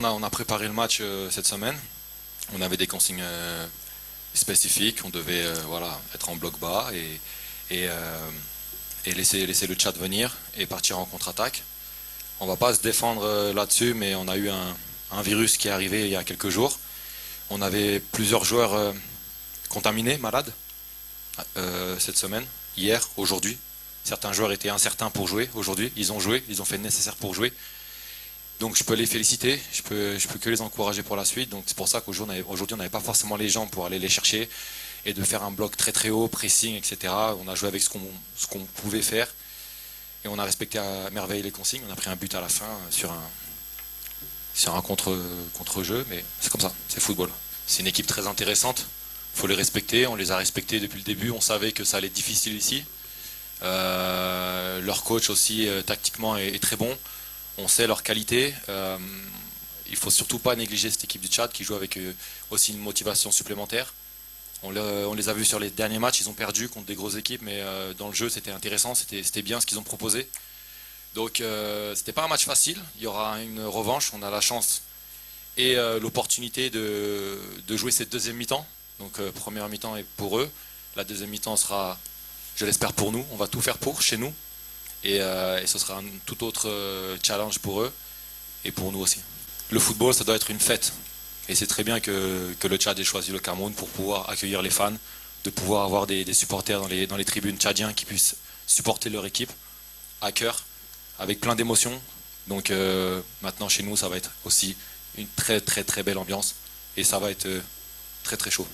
On a préparé le match cette semaine. On avait des consignes spécifiques. On devait voilà, être en bloc bas et, euh, et laisser le Tchad venir et partir en contre-attaque. On va pas se défendre là-dessus, mais on a eu un virus qui est arrivé il y a quelques jours. On avait plusieurs joueurs contaminés, malades, cette semaine, hier, aujourd'hui. Certains joueurs étaient incertains pour jouer aujourd'hui. Ils ont joué, ils ont fait le nécessaire pour jouer. Donc je peux les féliciter, je peux que les encourager pour la suite. Donc c'est pour ça qu'aujourd'hui on n'avait pas forcément les jambes pour aller les chercher et de faire un bloc très très haut, pressing, etc. On a joué avec ce qu'on pouvait faire et on a respecté à merveille les consignes. On a pris un but à la fin sur un contre-jeu, mais c'est comme ça, c'est football. C'est une équipe très intéressante, il faut les respecter. On les a respectés depuis le début, on savait que ça allait être difficile ici. Leur coach aussi tactiquement est très bon. On sait leur qualité. Il faut surtout pas négliger cette équipe du Tchad qui joue avec aussi une motivation supplémentaire. On les a vus sur les derniers matchs, ils ont perdu contre des grosses équipes, mais dans le jeu c'était intéressant, c'était bien ce qu'ils ont proposé. Donc c'était pas un match facile, il y aura une revanche, on a la chance et l'opportunité de jouer cette deuxième mi-temps. Donc première mi-temps est pour eux, la deuxième mi-temps sera, je l'espère, pour nous, on va tout faire pour chez nous. Et ce sera un tout autre challenge pour eux et pour nous aussi. Le football, ça doit être une fête. Et c'est très bien que le Tchad ait choisi le Cameroun pour pouvoir accueillir les fans, de pouvoir avoir des supporters dans les tribunes tchadiens qui puissent supporter leur équipe à cœur, avec plein d'émotions. Donc maintenant chez nous, ça va être aussi une très très très belle ambiance et ça va être très très chaud.